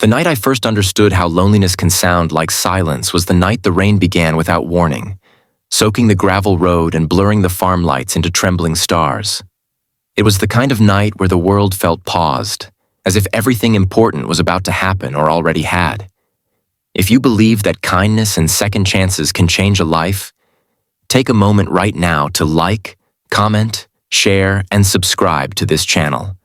The night I first understood how loneliness can sound like silence was the night the rain began without warning, soaking the gravel road and blurring the farm lights into trembling stars. It was the kind of night where the world felt paused, as if everything important was about to happen or already had. If you believe that kindness and second chances can change a life, take a moment right now to like, comment, share, and subscribe to this channel,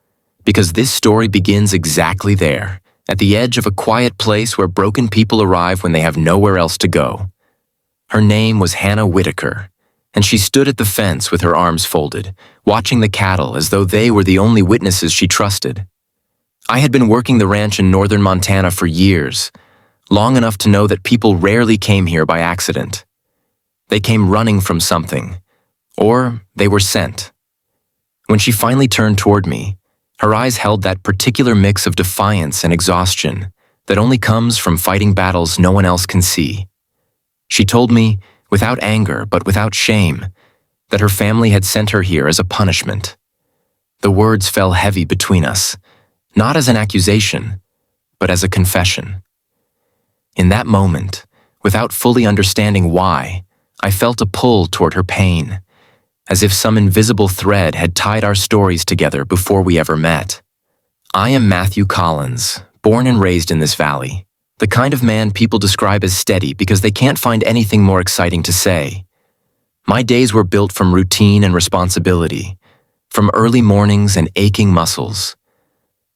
because this story begins exactly there, at the edge of a quiet place where broken people arrive when they have nowhere else to go. Her name was Hannah Whitaker, and she stood at the fence with her arms folded, watching the cattle as though they were the only witnesses she trusted. I had been working the ranch in northern Montana for years, long enough to know that people rarely came here by accident. They came running from something, or they were sent. When she finally turned toward me, her eyes held that particular mix of defiance and exhaustion that only comes from fighting battles no one else can see. She told me, without anger but without shame, that her family had sent her here as a punishment. The words fell heavy between us, not as an accusation, but as a confession. In that moment, without fully understanding why, I felt a pull toward her pain, as if some invisible thread had tied our stories together before we ever met. I am Matthew Collins, born and raised in this valley, the kind of man people describe as steady because they can't find anything more exciting to say. My days were built from routine and responsibility, from early mornings and aching muscles,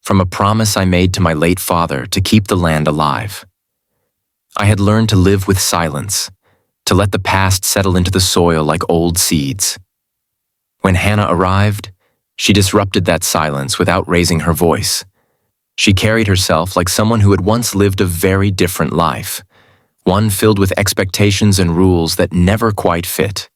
from a promise I made to my late father to keep the land alive. I had learned to live with silence, to let the past settle into the soil like old seeds. When Hannah arrived, she disrupted that silence without raising her voice. She carried herself like someone who had once lived a very different life, one filled with expectations and rules that never quite fit.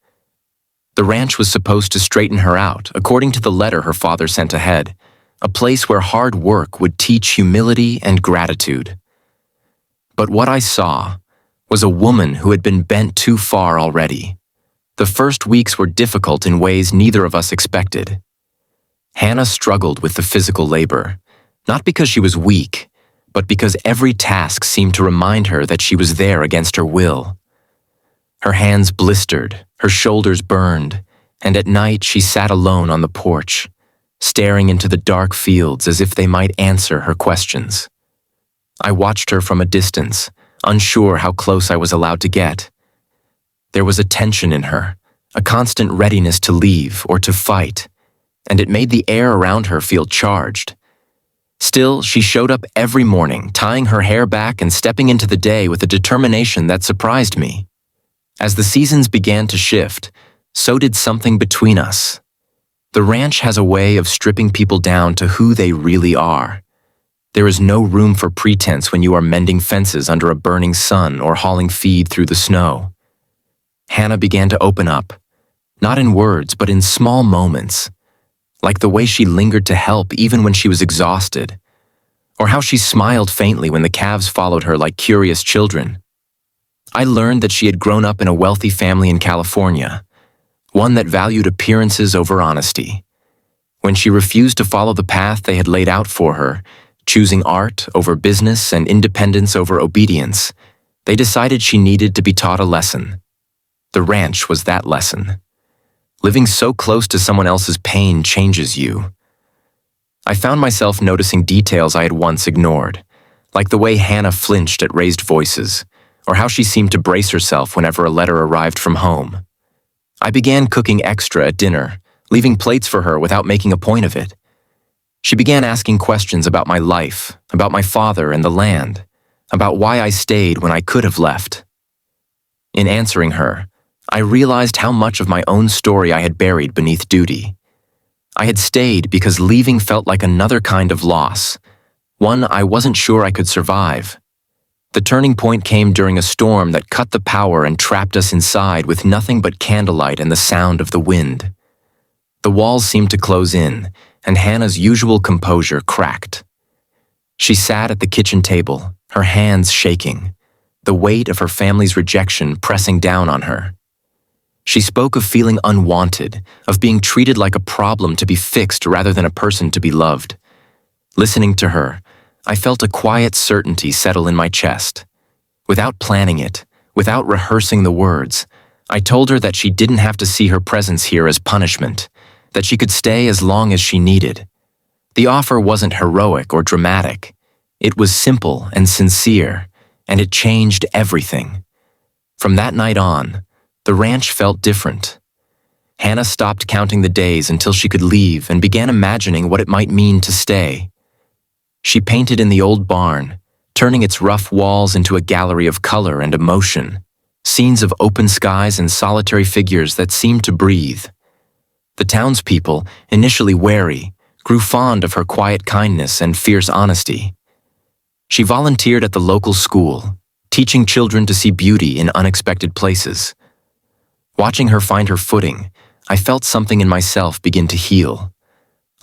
The ranch was supposed to straighten her out, according to the letter her father sent ahead, a place where hard work would teach humility and gratitude. But what I saw was a woman who had been bent too far already. The first weeks were difficult in ways neither of us expected. Hannah struggled with the physical labor, not because she was weak, but because every task seemed to remind her that she was there against her will. Her hands blistered, her shoulders burned, and at night she sat alone on the porch, staring into the dark fields as if they might answer her questions. I watched her from a distance, unsure how close I was allowed to get. There was a tension in her, a constant readiness to leave or to fight, and it made the air around her feel charged. Still, she showed up every morning, tying her hair back and stepping into the day with a determination that surprised me. As the seasons began to shift, so did something between us. The ranch has a way of stripping people down to who they really are. There is no room for pretense when you are mending fences under a burning sun or hauling feed through the snow. Hannah began to open up, not in words but in small moments, like the way she lingered to help even when she was exhausted, or how she smiled faintly when the calves followed her like curious children. I learned that she had grown up in a wealthy family in California, one that valued appearances over honesty. When she refused to follow the path they had laid out for her, choosing art over business and independence over obedience, they decided she needed to be taught a lesson. The ranch was that lesson. Living so close to someone else's pain changes you. I found myself noticing details I had once ignored, like the way Hannah flinched at raised voices, or how she seemed to brace herself whenever a letter arrived from home. I began cooking extra at dinner, leaving plates for her without making a point of it. She began asking questions about my life, about my father and the land, about why I stayed when I could have left. In answering her, I realized how much of my own story I had buried beneath duty. I had stayed because leaving felt like another kind of loss, one I wasn't sure I could survive. The turning point came during a storm that cut the power and trapped us inside with nothing but candlelight and the sound of the wind. The walls seemed to close in, and Hannah's usual composure cracked. She sat at the kitchen table, her hands shaking, the weight of her family's rejection pressing down on her. She spoke of feeling unwanted, of being treated like a problem to be fixed rather than a person to be loved. Listening to her, I felt a quiet certainty settle in my chest. Without planning it, without rehearsing the words, I told her that she didn't have to see her presence here as punishment, that she could stay as long as she needed. The offer wasn't heroic or dramatic. It was simple and sincere, and it changed everything. From that night on, the ranch felt different. Hannah stopped counting the days until she could leave and began imagining what it might mean to stay. She painted in the old barn, turning its rough walls into a gallery of color and emotion, scenes of open skies and solitary figures that seemed to breathe. The townspeople, initially wary, grew fond of her quiet kindness and fierce honesty. She volunteered at the local school, teaching children to see beauty in unexpected places. Watching her find her footing, I felt something in myself begin to heal,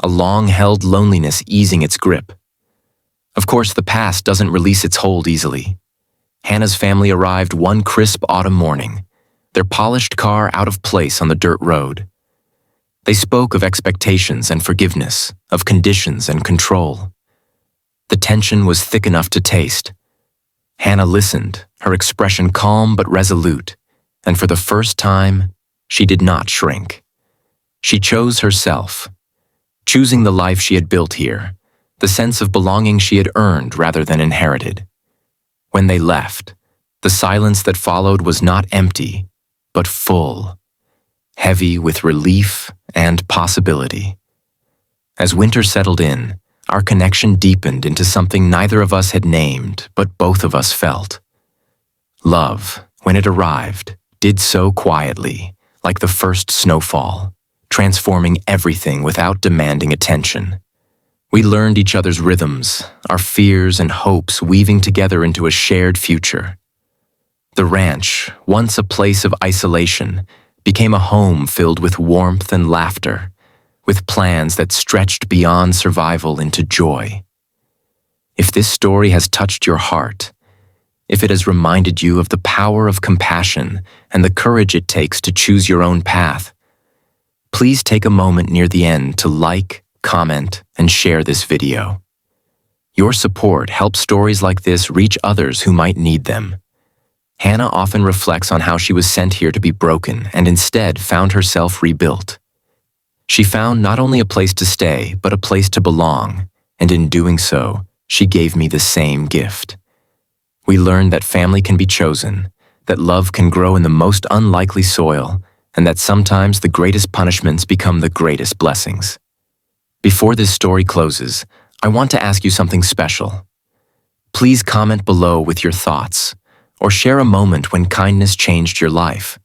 a long-held loneliness easing its grip. Of course, the past doesn't release its hold easily. Hannah's family arrived one crisp autumn morning, their polished car out of place on the dirt road. They spoke of expectations and forgiveness, of conditions and control. The tension was thick enough to taste. Hannah listened, her expression calm but resolute, and for the first time, she did not shrink. She chose herself, choosing the life she had built here, the sense of belonging she had earned rather than inherited. When they left, the silence that followed was not empty, but full, heavy with relief and possibility. As winter settled in, our connection deepened into something neither of us had named, but both of us felt. Love, when it arrived, did so quietly, like the first snowfall, transforming everything without demanding attention. We learned each other's rhythms, our fears and hopes weaving together into a shared future. The ranch, once a place of isolation, became a home filled with warmth and laughter, with plans that stretched beyond survival into joy. If this story has touched your heart, if it has reminded you of the power of compassion and the courage it takes to choose your own path, please take a moment near the end to like, comment, and share this video. Your support helps stories like this reach others who might need them. Hannah often reflects on how she was sent here to be broken and instead found herself rebuilt. She found not only a place to stay, but a place to belong, and in doing so, she gave me the same gift. We learned that family can be chosen, that love can grow in the most unlikely soil, and that sometimes the greatest punishments become the greatest blessings. Before this story closes, I want to ask you something special. Please comment below with your thoughts, or share a moment when kindness changed your life,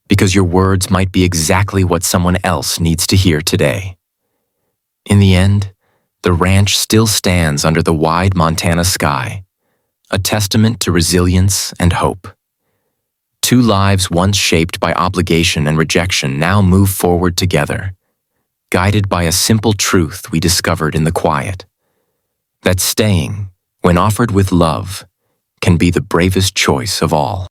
because your words might be exactly what someone else needs to hear today. In the end, the ranch still stands under the wide Montana sky, a testament to resilience and hope. Two lives once shaped by obligation and rejection now move forward together, guided by a simple truth we discovered in the quiet, that staying, when offered with love, can be the bravest choice of all.